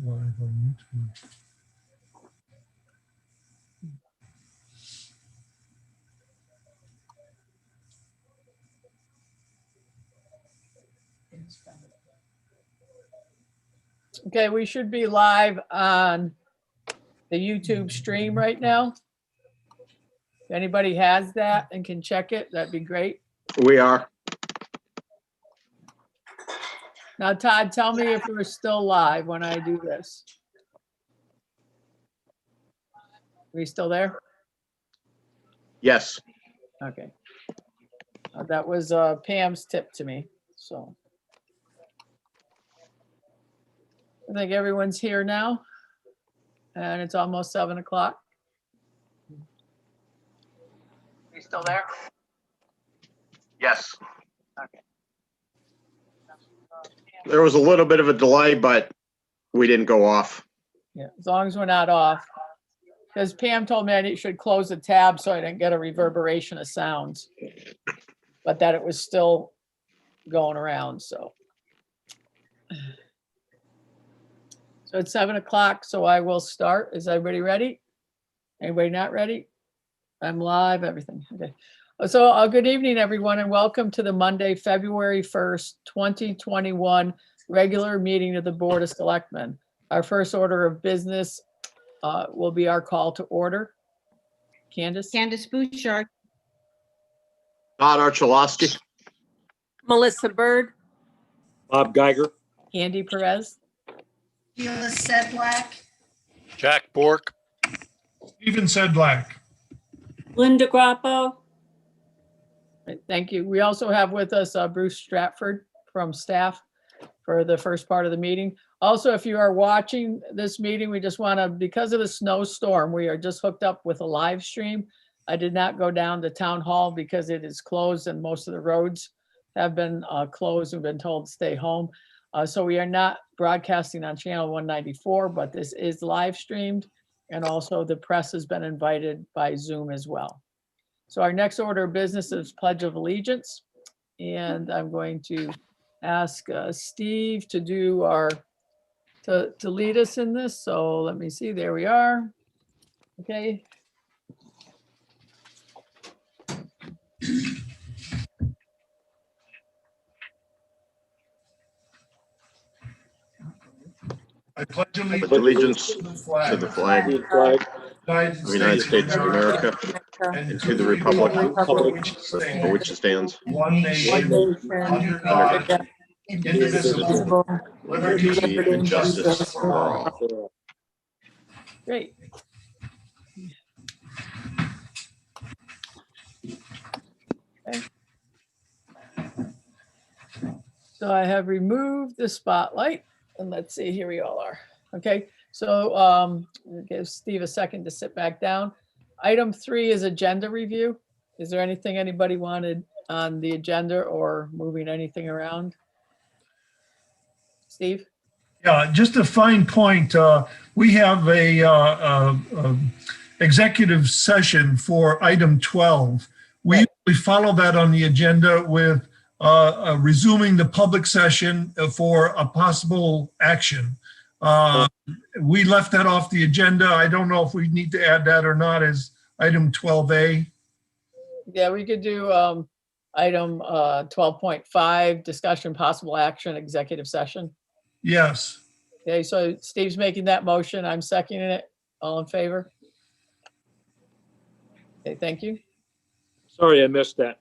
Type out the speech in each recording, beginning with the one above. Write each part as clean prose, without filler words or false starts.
live on YouTube. Okay, we should be live on the YouTube stream right now. If anybody has that and can check it, that'd be great. We are. Now, Todd, tell me if we're still live when I do this. Are we still there? Yes. Okay. That was Pam's tip to me, so. I think everyone's here now, and it's almost 7 o'clock. Are you still there? Yes. Okay. There was a little bit of a delay, but we didn't go off. Yeah, as long as we're not off. Because Pam told me I should close the tab so I didn't get a reverberation of sounds. But that it was still going around, so. So it's 7 o'clock, so I will start. Is everybody ready? Anybody not ready? I'm live, everything. Okay. So good evening, everyone, and welcome to the Monday, February 1st, 2021 regular meeting of the Board of Selectmen. Our first order of business will be our call to order. Candace? Candace Bouchard. Todd Archulowski. Melissa Bird. Bob Geiger. Andy Perez? Sheila Sedlak. Jack Bork. Stephen Sedlak. Linda Grappo. Thank you. We also have with us Bruce Stratford from staff for the first part of the meeting. Also, if you are watching this meeting, we just want to, because of the snowstorm, we are just hooked up with a live stream. I did not go down to town hall because it is closed and most of the roads have been closed and been told to stay home. So we are not broadcasting on channel 194, but this is live streamed. And also the press has been invited by Zoom as well. So our next order of business is Pledge of Allegiance. And I'm going to ask Steve to do to lead us in this. So let me see, there we are. Okay. I pledge Allegiance to the flag of the United States of America and to the republic for which it stands, one nation, under God, indivisible, liberty and justice for all. Great. Okay. So I have removed the spotlight and let's see, here we all are. Okay, so give Steve a second to sit back down. Item 3 is agenda review. Is there anything anybody wanted on the agenda or moving anything around? Steve? Yeah, just a fine point. We have a executive session for item 12. We follow that on the agenda with resuming the public session for a possible action. We left that off the agenda. I don't know if we need to add that or not as item 12A. Yeah, we could do item 12.5, discussion possible action, executive session. Yes. Okay, so Steve's making that motion. I'm seconding it. All in favor? Okay, thank you. Sorry, I missed that.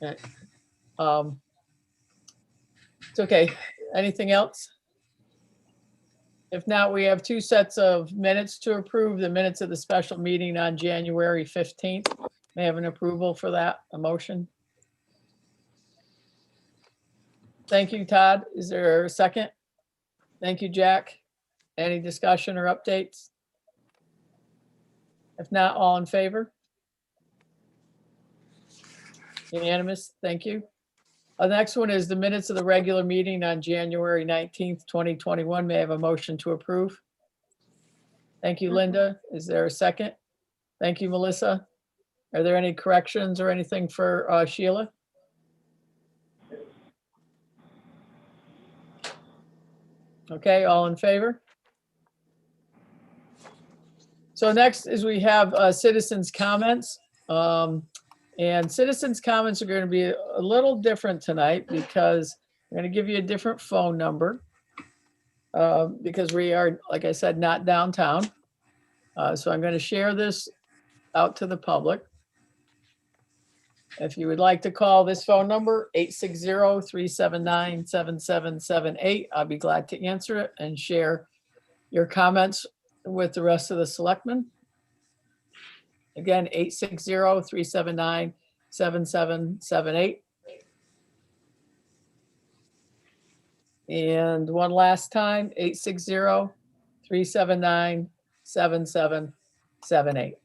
It's okay. Anything else? If not, we have 2 sets of minutes to approve, the minutes of the special meeting on January 15th. May I have an approval for that, a motion? Thank you, Todd. Is there a second? Thank you, Jack. Any discussion or updates? If not, all in favor? Unanimous, thank you. The next one is the minutes of the regular meeting on January 19th, 2021. May I have a motion to approve? Thank you, Linda. Is there a second? Thank you, Melissa. Are there any corrections or anything for Okay, all in favor? So next is we have citizens' comments. And citizens' comments are going to be a little different tonight because I'm going to give you a different phone number. Because we are, like I said, not downtown. So I'm going to share this out to the public. If you would like to call this phone number, 860-379-7778, I'll be glad to answer it and share your comments with the rest of the selectmen. Again, 860-379-7778. And one last time, 860-379-7778.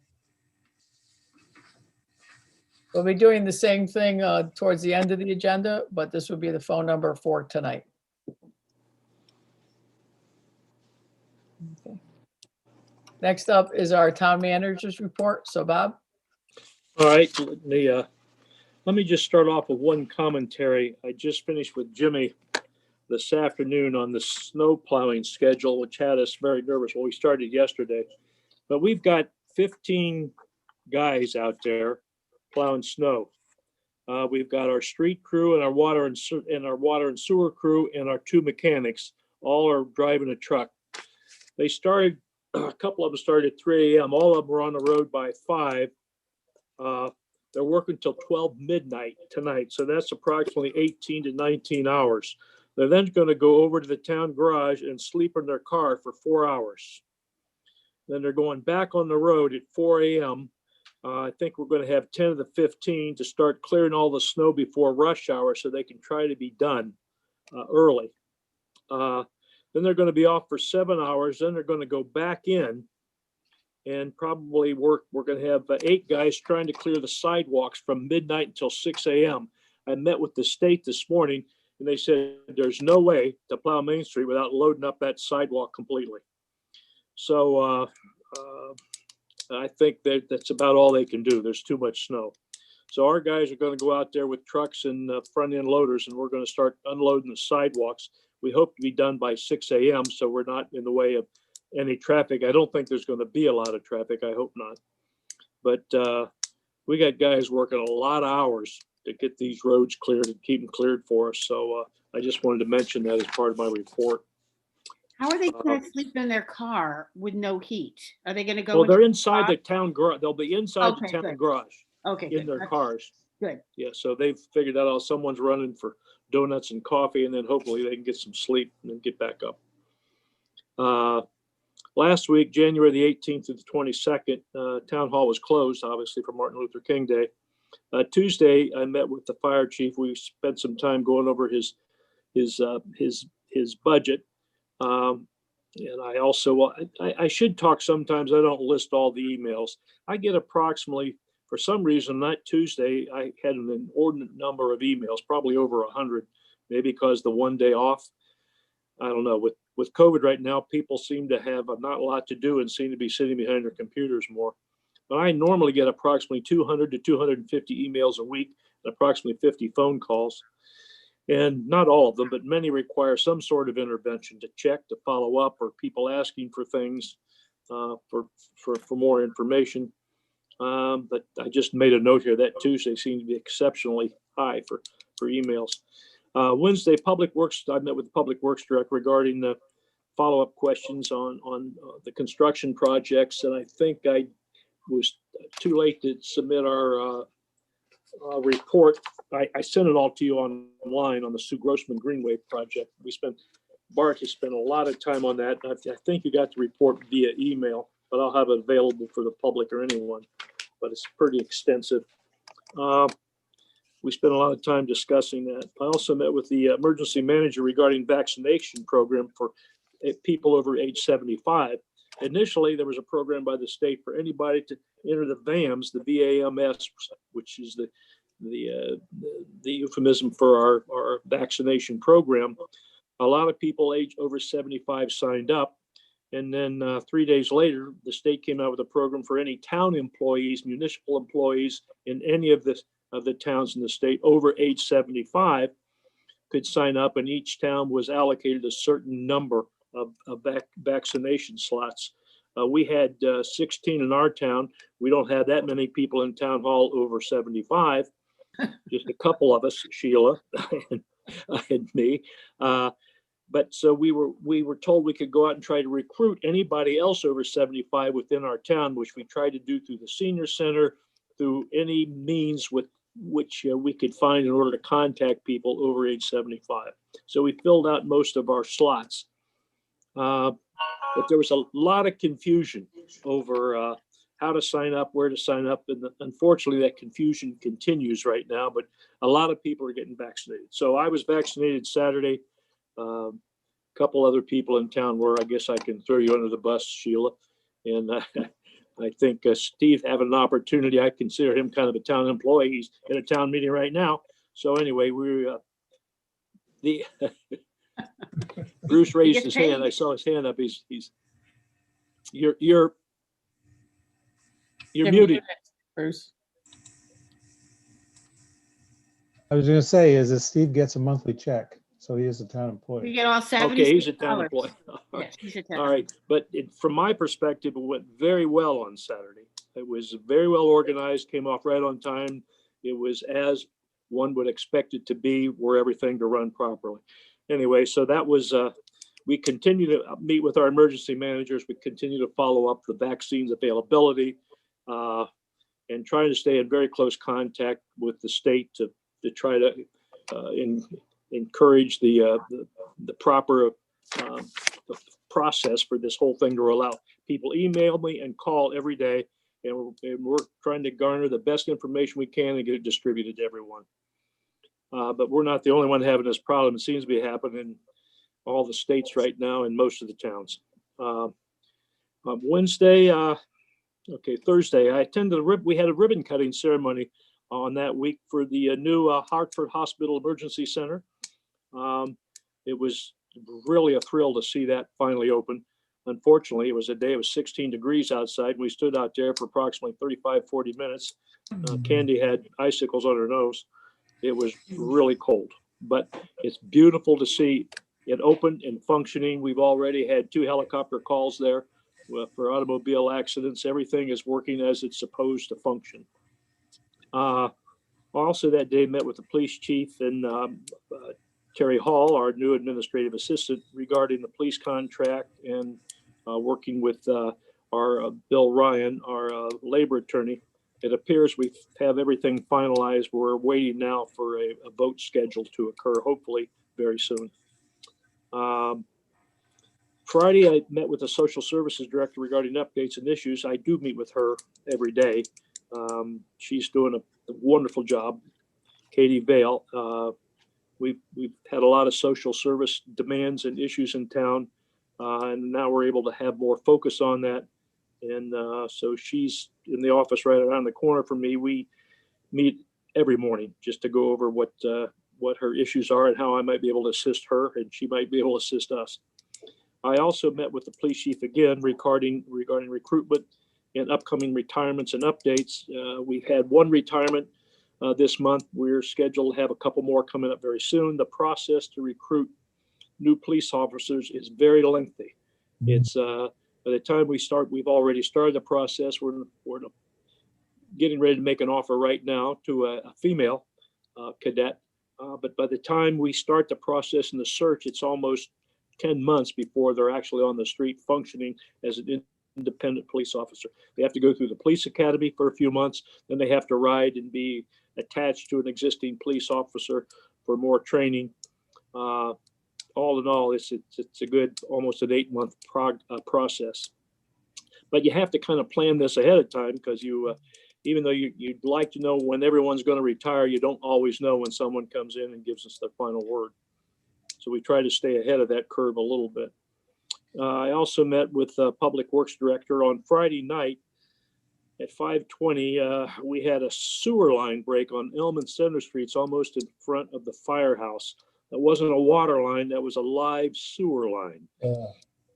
We'll be doing the same thing towards the end of the agenda, but this would be the phone number for tonight. Okay. Next up is our town manager's report. So Bob? All right, let me just start off with one commentary. I just finished with Jimmy this afternoon on the snow plowing schedule, which had us very nervous. Well, we started yesterday, but we've got 15 guys out there plowing snow. We've got our street crew and our water and sewer crew and our 2 mechanics. All are driving a truck. They started, a couple of them started at 3 a.m. All of them were on the road by 5. They're working till 12 midnight tonight. So that's approximately 18 to 19 hours. They're then going to go over to the town garage and sleep in their car for 4 hours. Then they're going back on the road at 4 a.m. I think we're going to have 10 of the 15 to start clearing all the snow before rush hour so they can try to be done early. Then they're going to be off for 7 hours. Then they're going to go back in and probably work. We're going to have 8 guys trying to clear the sidewalks from midnight until 6 a.m. I met with the state this morning and they said there's no way to plow Main Street without loading up that sidewalk completely. So I think that's about all they can do. There's too much snow. So our guys are going to go out there with trucks and front end loaders, and we're going to start unloading the sidewalks. We hope to be done by 6 a.m. so we're not in the way of any traffic. I don't think there's going to be a lot of traffic. I hope not. But we got guys working a lot of hours to get these roads cleared and keep them cleared for us. So I just wanted to mention that as part of my report. How are they going to sleep in their car with no heat? Are they going to go? Well, they're into inside the town garage. They'll be inside the Okay, town good. garage Okay, in good. their That's cars. good. Yeah, so they've figured that out. Someone's running for donuts and coffee, and then hopefully they can get some sleep and then get back up. Last week, January the 18th to the 22nd, town hall was closed, obviously, for Martin Luther King Day. Tuesday, I met with the fire chief. We spent some time going over his budget. And I also, I should talk sometimes. I don't list all the emails. I get approximately, for some reason, that Tuesday, I had an inordinate number of emails, probably over 100, maybe because the one day off. I don't know. With COVID right now, people seem to have not a lot to do and seem to be sitting behind their computers more. But I normally get approximately 200 to 250 emails a week and approximately 50 phone calls. And not all of them, but many require some sort of intervention to check, to follow up, or people asking for things for more information. But I just made a note here that Tuesday seemed to be exceptionally high for emails. Wednesday, Public Works, I met with the Public Works Director regarding the follow-up questions on the construction projects. And I think I was too late to submit our report. I sent it all to you online on the Sue Grossman Greenway project. Bart has spent a lot of time on that. I think you got the report via email, but I'll have it available for the public or anyone, but it's pretty extensive. We spent a lot of time discussing that. I also met with the emergency manager regarding vaccination program for people over age 75. Initially, there was a program by the state for anybody to enter the VAMS, the VAMS, which is the euphemism for our vaccination program. A lot of people age over 75 signed up. And then 3 days later, the state came out with a program for any town employees, municipal employees in any of the towns in the state over age 75 could sign up, and each town was allocated a certain number of vaccination slots. We had 16 in our town. We don't have that many people in town hall over 75. Just a couple of us, Sheila and me. But so we were told we could go out and try to recruit anybody else over 75 within our town, which we tried to do through the senior center, through any means with which we could find in order to contact people over age 75. So we filled out most of our slots. But there was a lot of confusion over how to sign up, where to sign up. And unfortunately, that confusion continues right now, but a lot of people are getting vaccinated. So I was vaccinated Saturday. A couple other people in town were. I guess I can throw you under the bus, Sheila. And I think Steve having an opportunity. I consider him kind of a town employee. He's in a town meeting right now. So anyway, Bruce raised his hand. I saw his hand up. You're muted, Bruce. I was gonna say is that Steve gets a monthly check, so he is a town You employee. get all Okay, he's a $76. town employee. Yes, he's a town. All right, but from my perspective, it went very well on Saturday. It was very well organized, came off right on time. It was as one would expect it to be, were everything to run properly. Anyway, so that was, we continue to meet with our emergency managers. We continue to follow up the vaccines availability and trying to stay in very close contact with the state to try to encourage the proper process for this whole thing to roll out. People email me and call every day, and we're trying to garner the best information we can and get it distributed to everyone. But we're not the only one having this problem. It seems to be happening in all the states right now in most of the towns. Thursday, I attended we had a ribbon cutting ceremony on that week for the new Hartford Hospital Emergency Center. It was really a thrill to see that finally open. Unfortunately, it was a day, it was 16 degrees outside. We stood out there for approximately 35, 40 minutes. Candy had icicles on her nose. It was really cold, but it's beautiful to see it open and functioning. We've already had 2 helicopter calls there for automobile accidents. Everything is working as it's supposed to function. Also that day met with the police chief and Terry Hall, our new administrative assistant, regarding the police contract and working with our Bill Ryan, our labor attorney. It appears we have everything finalized. We're waiting now for a vote scheduled to occur, hopefully very soon. Friday, I met with the social services director regarding updates and issues. I do meet with her every day. She's doing a wonderful job. Katie Vale. We've had a lot of social service demands and issues in town, and now we're able to have more focus on that. And so she's in the office right around the corner from me. We meet every morning just to go over what her issues are and how I might be able to assist her, and she might be able to assist us. I also met with the police chief again regarding recruitment and upcoming retirements and updates. We've had 1 retirement this month. We're scheduled to have a couple more coming up very soon. The process to recruit new police officers is very lengthy. It's by the time we start, we've already started the process. We're getting ready to make an offer right now to a female cadet. But by the time we start the process and the search, it's almost 10 months before they're actually on the street functioning as an independent police officer. They have to go through the police academy for a few months. Then they have to ride and be attached to an existing police officer for more training. All in all, it's a good, almost an 8-month process. But you have to kind of plan this ahead of time because even though you'd like to know when everyone's going to retire, you don't always know when someone comes in and gives us their final word. So we try to stay ahead of that curve a little bit. I also met with the Public Works Director on Friday night at 5:20. We had a sewer line break on Elm and Center Streets, almost in front of the firehouse. That wasn't a water line, that was a live sewer line.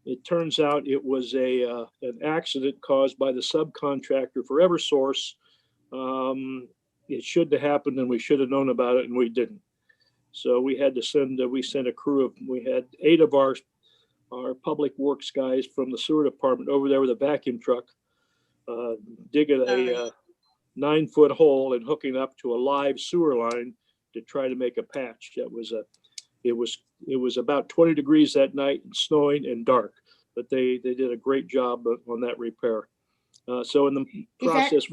It turns out it was an accident caused by the subcontractor for Eversource. It should have happened and we should have known about it and we didn't. So we had to send, we sent a crew of, we had 8 of our public works guys from the sewer department over there with a vacuum truck, digging a 9-foot hole and hooking up to a live sewer line to try to make a patch. It was about 20 degrees that night and snowing and dark, but they did a great job on that repair. So in the process,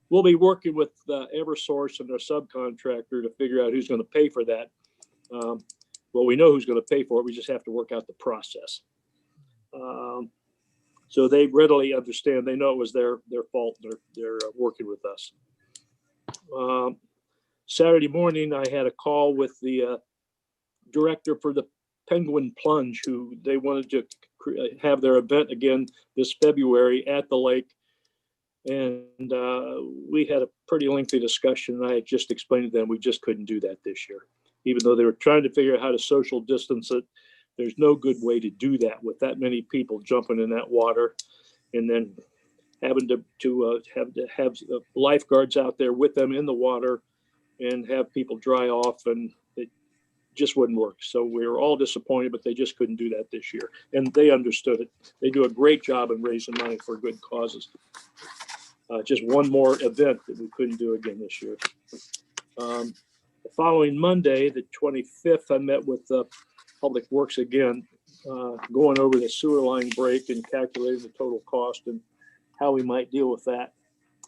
we'll be working with Eversource and their subcontractor to figure out who's going to pay for that. Well, we know who's going to pay for it. We just have to work out the process. So they readily understand. They know it was their fault. They're working with us. Saturday morning, I had a call with the director for the Penguin Plunge, who they wanted to have their event again this February at the lake. And we had a pretty lengthy discussion. And I had just explained to them we just couldn't do that this year. Even though they were trying to figure out how to social distance it, there's no good way to do that with that many people jumping in that water, and then having to have lifeguards out there with them in the water and have people dry off, and it just wouldn't work. So we were all disappointed, but they just couldn't do that this year, and they understood it. They do a great job in raising money for good causes. Just one more event that we couldn't do again this year. The following Monday, the 25th, I met with Public Works again, going over the sewer line break and calculating the total cost and how we might deal with that.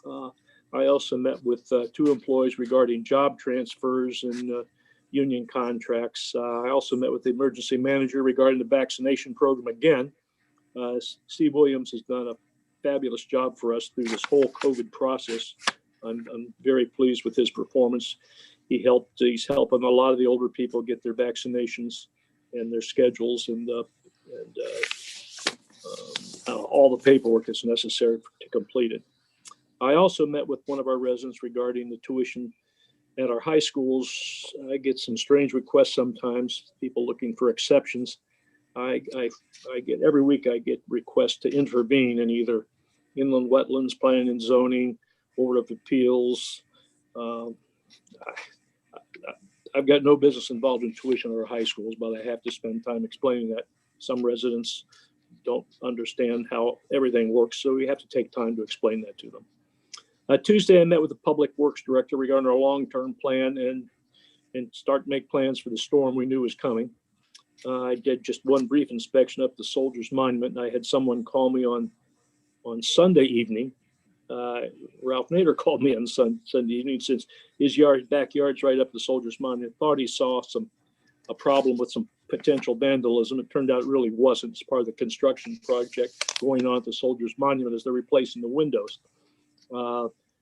I also met with 2 employees regarding job transfers and union contracts. I also met with the emergency manager regarding the vaccination program again. Steve Williams has done a fabulous job for us through this whole COVID process. I'm very pleased with his performance. He's helping a lot of the older people get their vaccinations and their schedules and all the paperwork that's necessary to complete it. I also met with one of our residents regarding the tuition at our high schools. I get some strange requests sometimes, people looking for exceptions. I get every week I get requests to intervene in either inland wetlands, planning and zoning, Board of Appeals. I've got no business involved in tuition or high schools, but I have to spend time explaining that. Some residents don't understand how everything works, so we have to take time to explain that to them. Tuesday, I met with the Public Works Director regarding our long-term plan and start to make plans for the storm we knew was coming. I did just one brief inspection up the Soldiers Monument, and I had someone call me on Sunday evening. Ralph Nader called me on Sunday evening since his backyard's right up the Soldiers Monument. Thought he saw a problem with some potential vandalism. It turned out it really wasn't. It's part of the construction project going on at the Soldiers Monument as they're replacing the windows.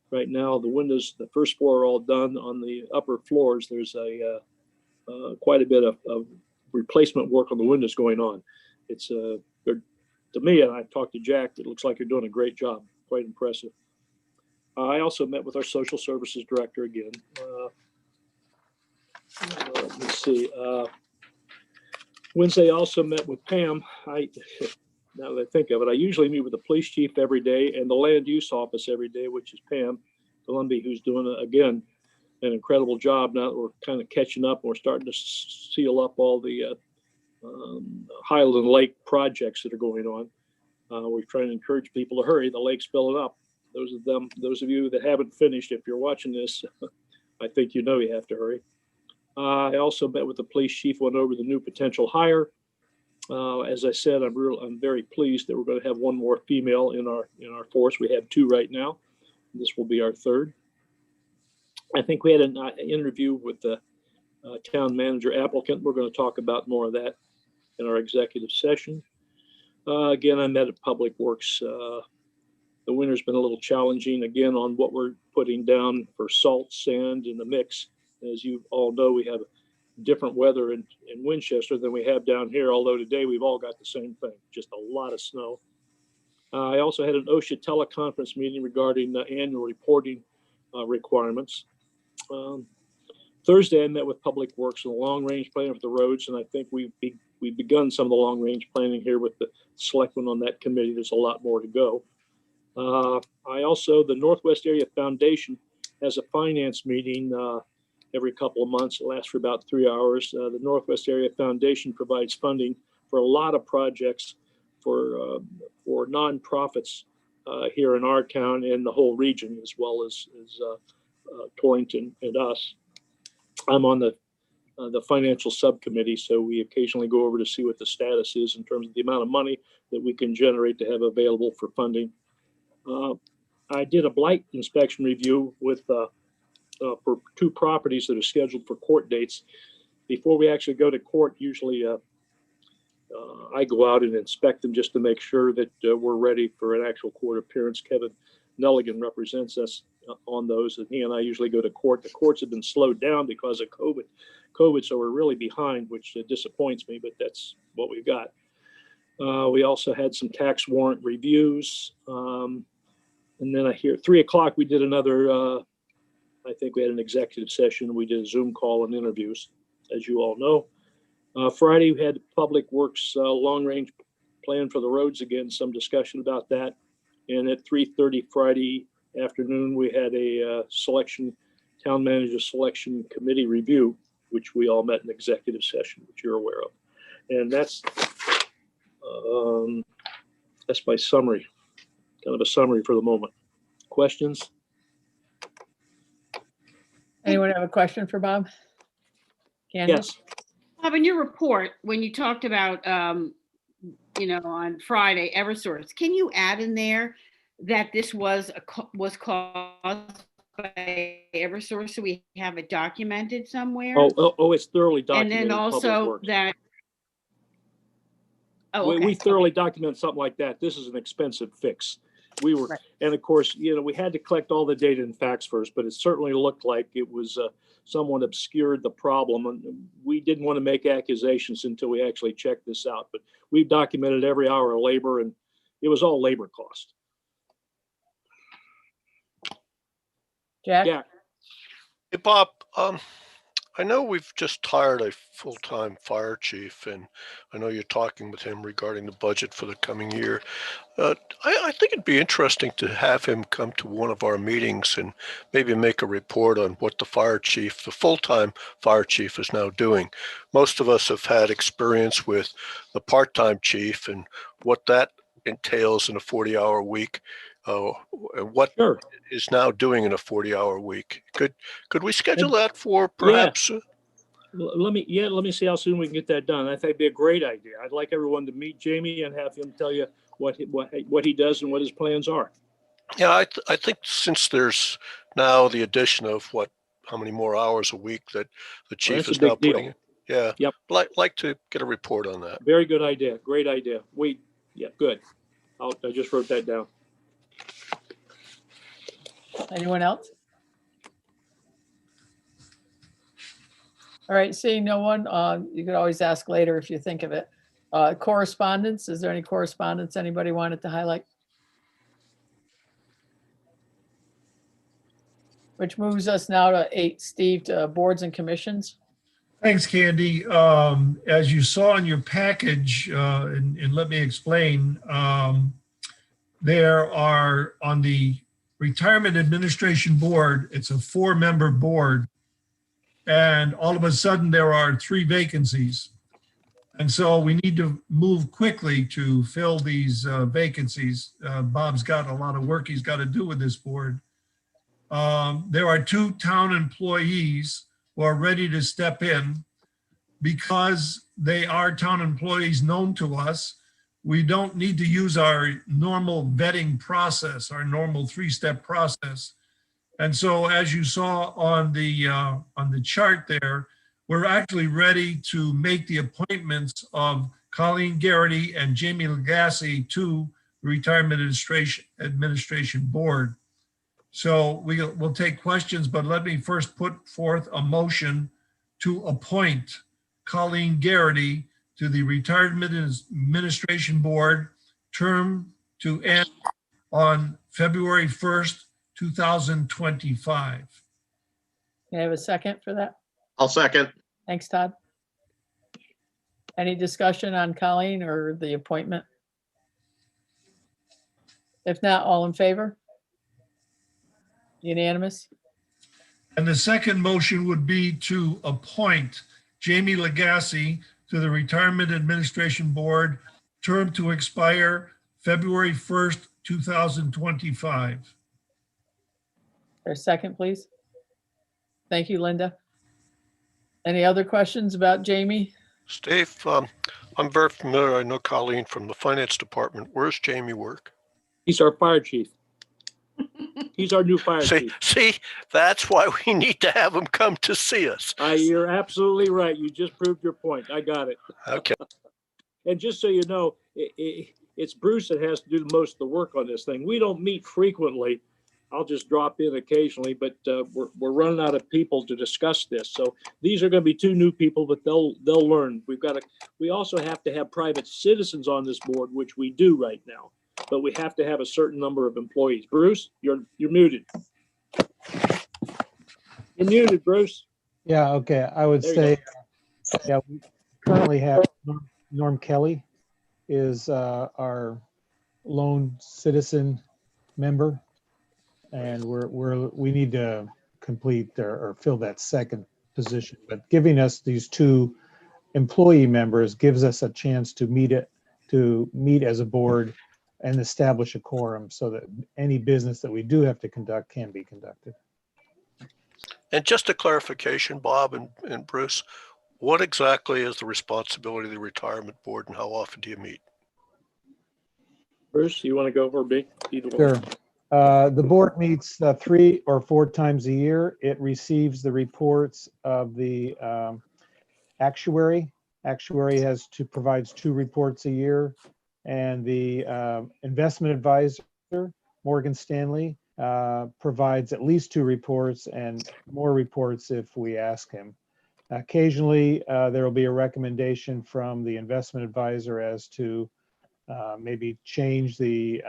Right now, the windows, the first floor are all done. On the upper floors, there's quite a bit of replacement work on the windows going on. It's to me, and I talked to Jack, it looks like you're doing a great job. Quite impressive. I also met with our social services director again. Let's see. Wednesday, I also met with Pam. Now that I think of it, I usually meet with the police chief every day and the land use office every day, which is Pam Columbia, who's doing, again, an incredible job. Now that we're kind of catching up, we're starting to seal up all the Highland Lake projects that are going on. We're trying to encourage people to hurry. The lake's filling up. Those of you that haven't finished, if you're watching this, I think you know you have to hurry. I also met with the police chief, went over the new potential hire. As I said, I'm very pleased that we're going to have one more female in our force. We have 2 right now. This will be our 3rd. I think we had an interview with the town manager applicant. We're going to talk about more of that in our executive session. Again, I met at Public Works. The winter's been a little challenging again on what we're putting down for salt, sand in the mix. As you all know, we have different weather in Winchester than we have down here, although today we've all got the same thing, just a lot of snow. I also had an OSHA teleconference meeting regarding the annual reporting requirements. Thursday, I met with Public Works on the long-range plan for the roads, and I think we've begun some of the long-range planning here with the selectmen on that committee. There's a lot more to go. The Northwest Area Foundation has a finance meeting every couple of months. It lasts for about 3 hours. The Northwest Area Foundation provides funding for a lot of projects for nonprofits here in our town and the whole region, as well as Torrington and us. I'm on the financial subcommittee, so we occasionally go over to see what the status is in terms of the amount of money that we can generate to have available for funding. I did a blight inspection review with for 2 properties that are scheduled for court dates. Before we actually go to court, usually I go out and inspect them just to make sure that we're ready for an actual court appearance. Kevin Nelligan represents us on those, and he and I usually go to court. The courts have been slowed down because of COVID, so we're really behind, which disappoints me, but that's what we've got. We also had some tax warrant reviews. And then I hear 3 o'clock, we did another, I think we had an executive session. We did a Zoom call and interviews, as you all know. Friday, we had Public Works long-range plan for the roads again, some discussion about that. And at 3:30 Friday afternoon, we had a town manager selection committee review, which we all met in executive session, which you're aware of. And that's my summary, kind of a summary for the moment. Questions? Anyone have a question for Bob? Candace? Yes. Bob, in your report, when you talked about, on Friday, Eversource, can you add in there that this was caused by Eversource, so we have it documented somewhere? Oh, it's thoroughly And documented. then in Public also Works. that. Oh, okay. We thoroughly document something like that. This is an expensive fix. We were, Right. and of course, we had to collect all the data and facts first, but it certainly looked like it was someone obscured the problem. And we didn't want to make accusations until we actually checked this out. But we've documented every hour of labor, and it was all labor cost. Jack? Yeah. Hey, Bob, I know we've just hired a full-time fire chief, and I know you're talking with him regarding the budget for the coming year. I think it'd be interesting to have him come to one of our meetings and maybe make a report on what the full-time fire chief is now doing. Most of us have had experience with the part-time chief and what that entails in a 40-hour week. And what Sure. is now doing in a 40-hour week. Could we schedule that for perhaps? Let me see how soon we can get that done. I think it'd be a great idea. I'd like everyone to meet Jamie and have him tell you what he does and what his plans are. Yeah, I think since there's now the addition of how many more hours a week that the chief that's a is now big deal. putting in. Yeah. Yep. Like to get a report on that. Very good idea. Great idea. Good. I just wrote that down. Anyone else? All right, seeing no one, you could always ask later if you think of it. Correspondence, is there any correspondence anybody wanted to highlight? Which moves us now to 8, Steve, to boards and commissions. Thanks, Candy. As you saw in your package, and let me explain, there are on the Retirement Administration Board, it's a 4-member board, and all of a sudden there are 3 vacancies. And so we need to move quickly to fill these vacancies. Bob's got a lot of work he's got to do with this board. There are 2 town employees who are ready to step in. Because they are town employees known to us, we don't need to use our normal vetting process, our normal 3-step process. And so as you saw on the chart there, we're actually ready to make the appointments of Colleen Garrity and Jamie Legassi to the Retirement Administration Board. So we'll take questions, but let me first put forth a motion to appoint Colleen Garrity to the Retirement Administration Board, term to end on February 1st, 2025. Can I have a second for that? I'll second. Thanks, Todd. Any discussion on Colleen or the appointment? If not, all in favor? Unanimous? And the second motion would be to appoint Jamie Legacy to the Retirement Administration Board, term to expire February 1st, 2025. A second, please. Thank you, Linda. Any other questions about Jamie? Steve, I'm very familiar. I know Colleen from the finance department. Where's Jamie work? He's our fire chief. He's our new fire chief. See, that's why we need to have him come to see us. You're absolutely right. You just proved your point. I got it. Okay. And just so you know, it's Bruce that has to do most of the work on this thing. We don't meet frequently. I'll just drop in occasionally, but we're running out of people to discuss this. So these are going to be two new people, but they'll learn. We also have to have private citizens on this board, which we do right now, but we have to have a certain number of employees. Bruce, you're muted. You're muted, Bruce. Yeah, okay. I would say, yeah, we currently have Norm Kelly is our lone citizen member. And we need to complete or fill that second position. But giving us these two employee members gives us a chance to meet as a board and establish a quorum so that any business that we do have to conduct can be conducted. And just a clarification, Bob and Bruce, what exactly is the responsibility of the retirement board and how often do you meet? Bruce, you want to go over B? Sure. The board meets 3 or 4 times a year. It receives the reports of the actuary. Actuary provides 2 reports a year, and the investment advisor, Morgan Stanley, provides at least 2 reports and more reports if we ask him. Occasionally, there will be a recommendation from the investment advisor as to maybe change the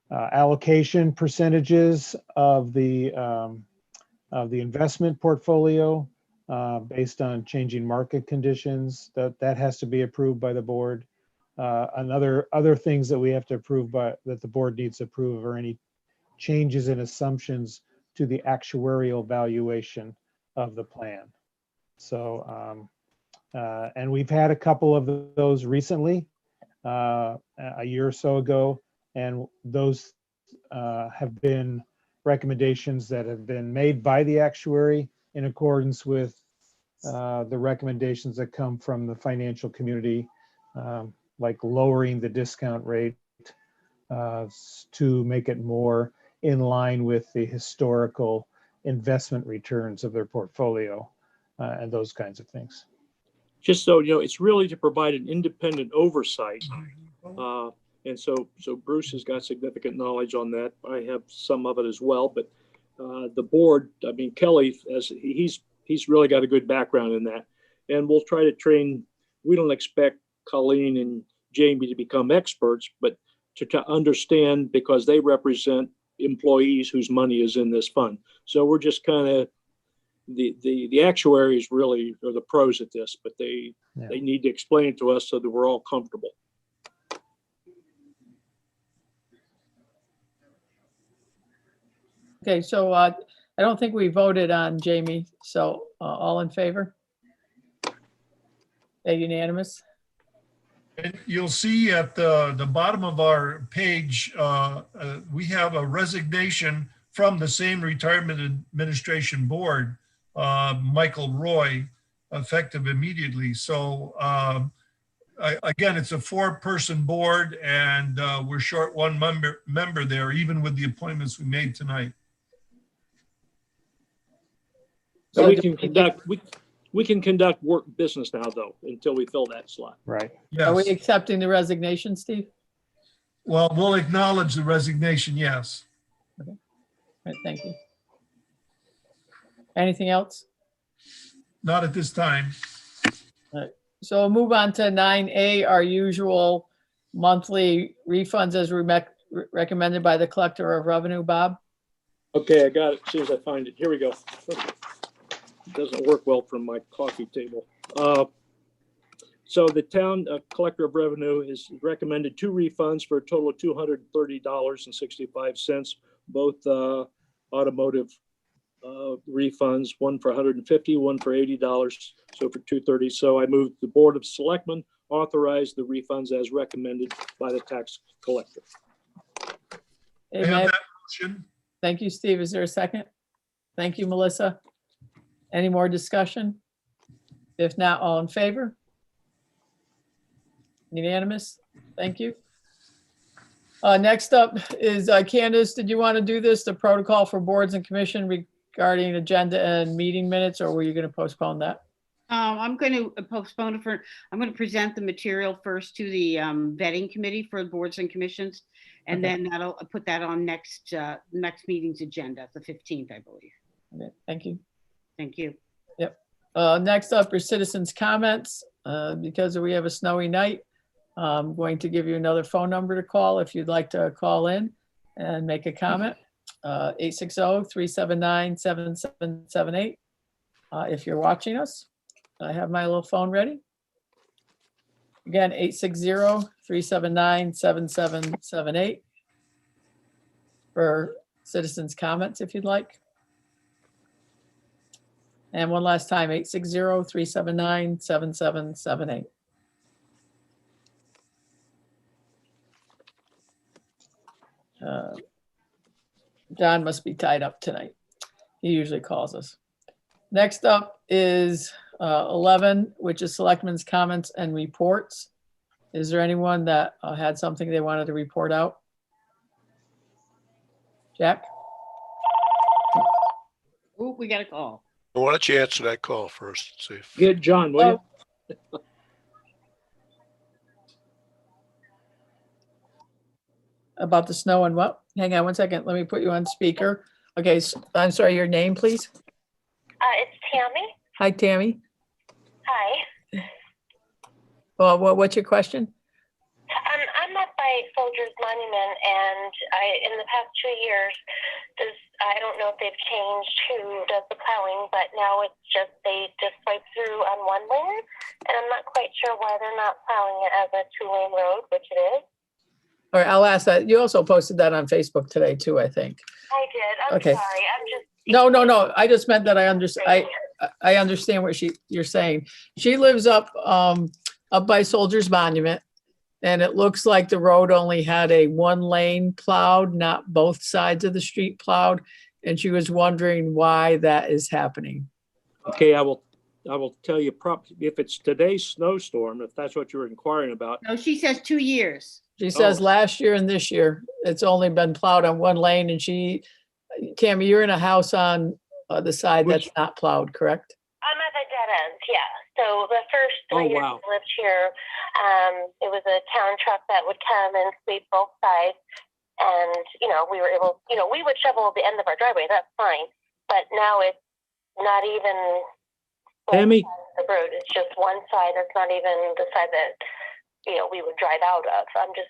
allocation percentages of the investment portfolio based on changing market conditions. That has to be approved by the board. Other things that we have to approve that the board needs to approve are any changes in assumptions to the actuarial valuation of the plan. So, and we've had a couple of those recently, a year or so ago. And those have been recommendations that have been made by the actuary in accordance with the recommendations that come from the financial community, like lowering the discount rate to make it more in line with the historical investment returns of their portfolio and those kinds of things. Just so you know, it's really to provide an independent oversight. And so Bruce has got significant knowledge on that. I have some of it as well, but the board, I mean, Kelly, he's really got a good background in that. And we'll try to train, we don't expect Colleen and Jamie to become experts, but to understand, because they represent employees whose money is in this fund. So we're just kind of, the actuaries really are the pros at this, but they need to explain it to us so that we're all comfortable. Okay, so I don't think we voted on Jamie, so all in favor? Unanimous? And you'll see at the bottom of our page, we have a resignation from the same Retirement Administration Board, Michael Roy, effective immediately. So again, it's a 4-person board, and we're short 1 member there, even with the appointments we made tonight. So we can conduct work business now, though, until we fill that slot. Right. Yes. Are we accepting the resignation, Steve? Well, we'll acknowledge the resignation, yes. Okay. All right, thank you. Anything else? Not at this time. All right. So we'll move on to 9A, our usual monthly refunds as recommended by the Collector of Revenue. Bob? Okay, I got it as soon as I find it. Here we go. It doesn't work well from my coffee table. So the town collector of revenue has recommended 2 refunds for a total of $230.65, both automotive refunds, one for $150, one for $80, so for $230. So I moved the Board of Selectmen authorize the refunds as recommended by the tax collector. I have Amen. that motion. Thank you, Steve. Is there a second? Thank you, Melissa. Any more discussion? If not, all in favor? Unanimous? Thank you. Next up is Candace, did you want to do this, the protocol for boards and commission regarding agenda and meeting minutes, or were you going to postpone that? I'm going to postpone it for, I'm going to present the material first to the vetting committee for boards and commissions. And Okay. then I'll put that on next meeting's agenda, the 15th, I believe. Okay, thank you. Thank you. Next up are citizens' comments. Because we have a snowy night, I'm going to give you another phone number to call if you'd like to call in and make a comment. 860-379-7778. If you're watching us, I have my little phone ready. Again, 860-379-7778 for citizens' comments if you'd like. And one last time, 860-379-7778. John must be tied up tonight. He usually calls us. Next up is 11, which is Selectmen's comments and reports. Is there anyone that had something they wanted to report out? Jack? Oh, we got a call. Why don't you answer that call first? See if, Get John, will you? About the snow and what? Hang on one second. Let me put you on speaker. Okay, I'm sorry, your name, please? It's Tammy. Hi, Tammy. Hi. Well, what's your question? I'm up by Soldiers Monument, and in the past 2 years, I don't know if they've changed who does the plowing, but now it's just they just swipe through on one lane, and I'm not quite sure why they're not plowing it as a 2-lane road, which it is. All right, I'll ask that. You also posted that on Facebook today too, I think. I did. I'm Okay. sorry. I'm just. No. I just meant that I understand what you're saying. She lives up by Soldiers Monument, and it looks like the road only had a 1-lane plowed, not both sides of the street plowed. And she was wondering why that is happening. Okay, I will tell you if it's today's snowstorm, if that's what you're inquiring about. No, she says 2 years. She says Oh. last year and this year, it's only been plowed on 1 lane, and Tammy, you're in a house on the side Which- that's not plowed, correct? I'm at the dead end, yeah. So the first 3 Oh, years wow. I lived here, it was a town truck that would come and sweep both sides. And, we were able, we would shovel the end of our driveway, that's fine. But now it's not even both Tammy? sides of the road. It's just one side. It's not even the side that, we would drive out of. I'm just,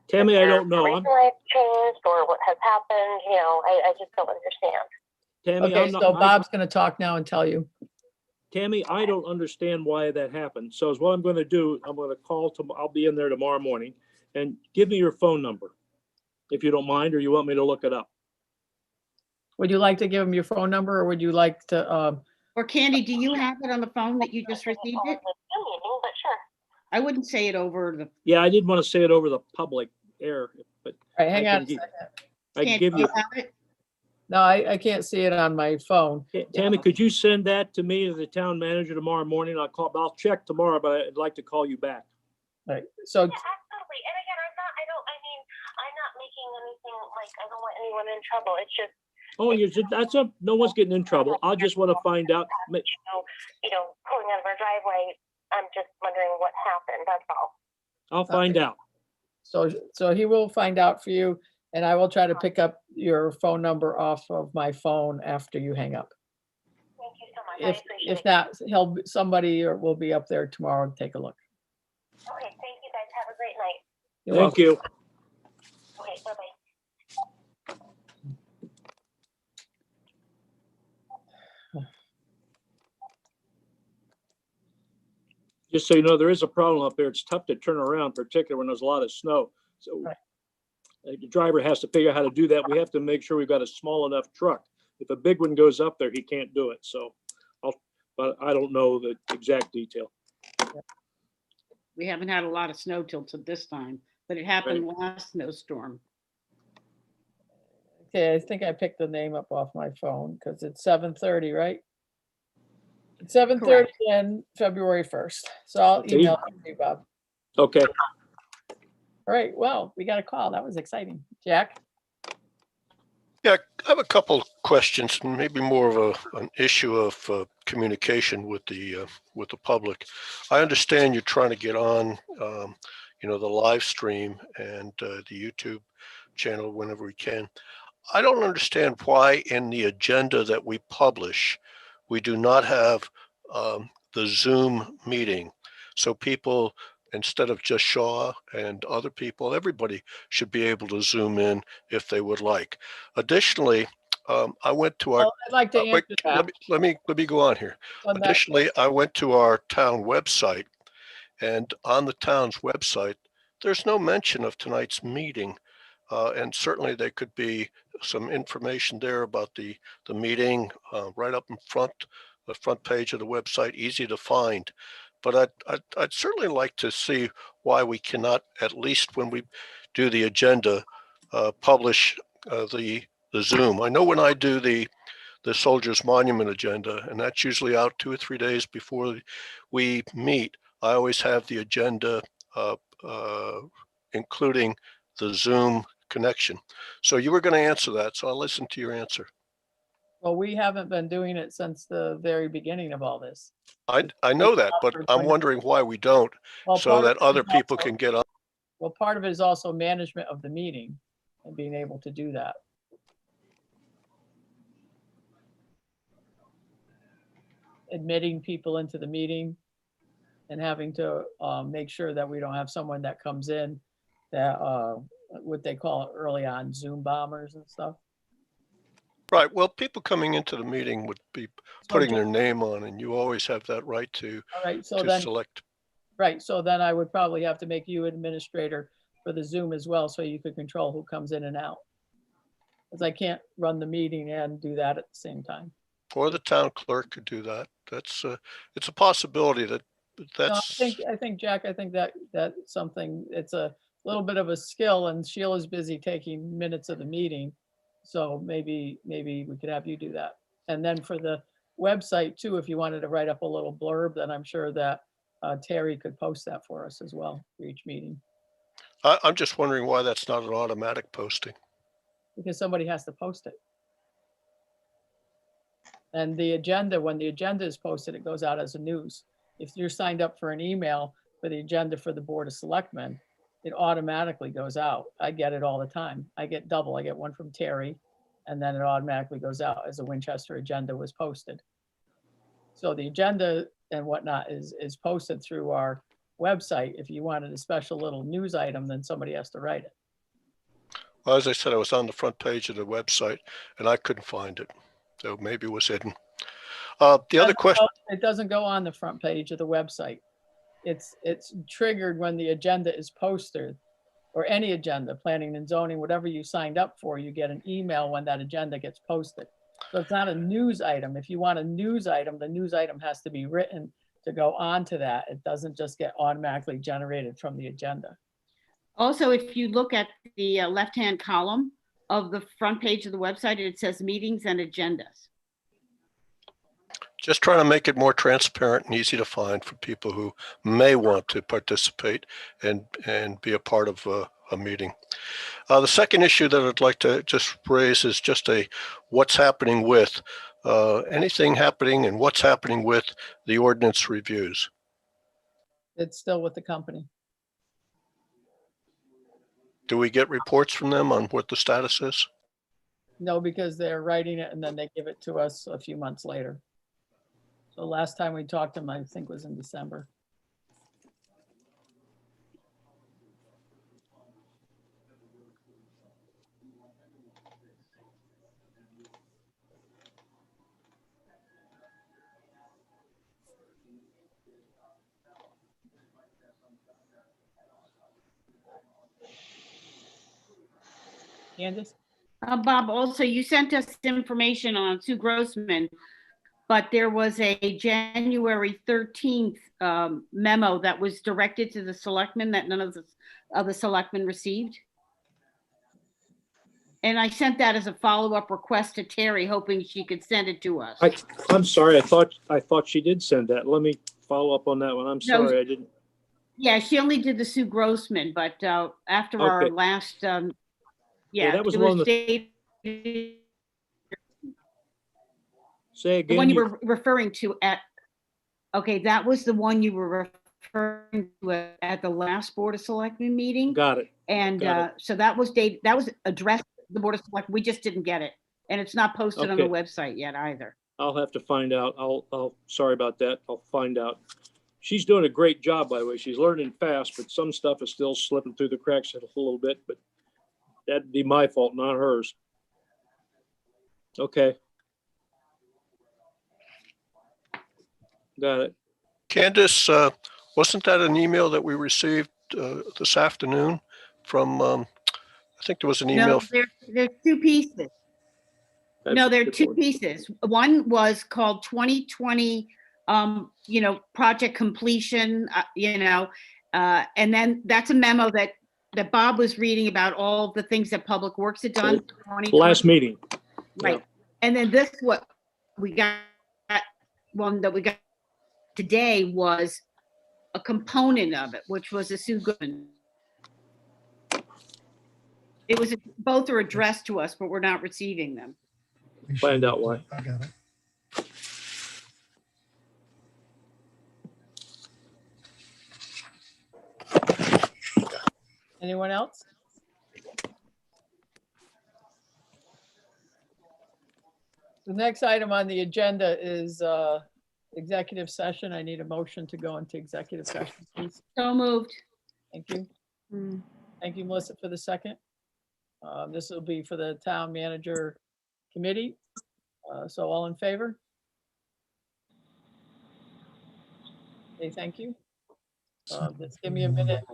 Tammy, I don't know. Reason why it's changed or what has happened, I just don't understand. Tammy, Okay, I'm not. so Bob's going to talk now and tell you. Tammy, I don't understand why that happened. So is what I'm going to do, I'm going to I'll be in there tomorrow morning, and give me your phone number, if you don't mind, or you want me to look it up. Would you like to give him your phone number, or would you like to, Or Candy, do you have it on the phone that you just received it? But sure. I wouldn't say it over the. Yeah, I didn't want to say it over the public air, but all right, hang I on a can second. I can Candy, give do you. have it? No, I can't see it on my phone. Tammy, could you send that to me as the town manager tomorrow morning? I'll check tomorrow, but I'd like to call you back. All right, so, Yeah, absolutely. And again, I'm not making anything like, I don't want anyone in trouble. It's just, Oh, no one's getting in trouble. I just want to find out. pulling out of our driveway. I'm just wondering what happened. That's all. I'll find out. so he will find out for you, and I will try to pick up your phone number off of my phone after you hang up. Thank you so much. I appreciate If it. not, somebody will be up there tomorrow to take a look. Okay, thank you guys. Have a great night. You're Thank welcome. you. Okay, bye-bye. Just so you know, there is a problem up there. It's tough to turn around, particularly when there's a lot of snow. So Right. the driver has to figure out how to do that. We have to make sure we've got a small enough truck. if a big one goes up there, he can't do it. So but I don't know the exact detail. We haven't had a lot of snow till to this time, but it happened last snowstorm. Okay, I think I picked the name up off my phone because it's 7:30, right? It's 7:30 and February 1st. So I'll Okay. email it to you, Bob. Okay. All right, well, we got a call. That was exciting. Jack? Yeah, I have a couple of questions, maybe more of an issue of communication with the public. I understand you're trying to get on, the live stream and the YouTube channel whenever we can. I don't understand why in the agenda that we publish, we do not have the Zoom meeting. So people, instead of just Shaw and other people, everybody should be able to Zoom in if they would like. Additionally, I went to our. Well, I'd like to wait, answer that. let me go on here. on that. Additionally, I went to our town website, and on the town's website, there's no mention of tonight's meeting. And certainly there could be some information there about the meeting right up in front, the front page of the website, easy to find. But I'd certainly like to see why we cannot, at least when we do the agenda, publish the Zoom. I know when I do the Soldiers Monument agenda, and that's usually out 2 or 3 days before we meet, I always have the agenda including the Zoom connection. So you were going to answer that, so I'll listen to your answer. Well, we haven't been doing it since the very beginning of all this. I know that, but I'm wondering why we don't, Well, so part of that it other is people also- can get on. Well, part of it is also management of the meeting and being able to do that. Admitting people into the meeting and having to make sure that we don't have someone that comes in that, what they call it early on, Zoom bombers and stuff. Right, well, people coming into the meeting would be So putting ju- their name on, and you always have that right to All right, so then, select. right, so then I would probably have to make you administrator for the Zoom as well, so you could control who comes in and out. Because I can't run the meeting and do that at the same time. Or the town clerk could do that. That's it's a possibility No, that's. I think, Jack, I think that's something, it's a little bit of a skill, and Sheila's busy taking minutes of the meeting. So maybe we could have you do that. And then for the website too, if you wanted to write up a little blurb, then I'm sure that Terry could post that for us as well for each meeting, I'm just wondering why that's not an automatic posting. because somebody has to post it. And the agenda, when the agenda is posted, it goes out as a news. If you're signed up for an email for the agenda for the Board of Selectmen, it automatically goes out. I get it all the time. I get double. I get one from Terry, and then it automatically goes out as a Winchester agenda was posted. So the agenda and whatnot is posted through our website. If you wanted a special little news item, then somebody has to write it. Well, as I said, I was on the front page of the website and I couldn't find it. So maybe it was hidden. The other question. It doesn't go on the front page of the website. It's triggered when the agenda is posted, or any agenda, planning and zoning, whatever you signed up for, you get an email when that agenda gets posted. So it's not a news item. If you want a news item, the news item has to be written to go on to that. It doesn't just get automatically generated from the agenda. Also, if you look at the left-hand column of the front page of the website, it says meetings and agendas. Just trying to make it more transparent and easy to find for people who may want to participate and be a part of a meeting. The second issue that I'd like to just raise is just what's happening with anything happening and what's happening with the ordinance reviews. It's still with the company. Do we get reports from them on what the status is? No, because they're writing it and then they give it to us a few months later. So last time we talked to them, I think was in December. Candace? Bob, also, you sent us information on Sue Grossman, but there was a January 13th memo that was directed to the selectmen that none of the selectmen received. And I sent that as a follow-up request to Terry, hoping she could send it to us. I'm sorry. I thought she did send that. Let me follow up on that one. I'm No. sorry. I didn't. Yeah, she only did the Sue Grossman, but after our Okay. last, Yeah, that was it one was of dated. Say The one again. you were referring to okay, that was the one you were referring to at the last Board of Selectmen meeting. Got it. And got so that was addressed to the Board of Selectmen. We just didn't get it. And it's not posted on the Okay. website yet either. I'll have to find out. Sorry about that. I'll find out. She's doing a great job, by the way. She's learning fast, but some stuff is still slipping through the cracks a little bit, but that'd be my fault, not hers. Okay. Got it. Candace, wasn't that an email that we received this afternoon from, I think there was an email. No, there's two pieces. No, there are two pieces. One was called 2020, project completion, and then that's a memo that Bob was reading about all the things that Public Works had done. 2020. Last meeting. Right. And then this, what we got, one that we got today was a component of it, which was a Sue Goodman. It was, both are addressed to us, but we're not receiving them. Find out why. I got it. Anyone else? The next item on the agenda is executive session. I need a motion to go into executive session, please. So moved. Thank you. Thank you, Melissa, for the second. This will be for the town manager committee. So all in favor? Okay, thank you. Just give me a minute.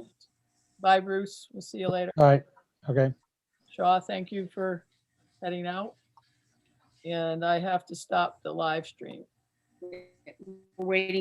Bye, Bruce. We'll see you later. All right, okay. Shaw, thank you for heading out. And I have to stop the live stream. We're waiting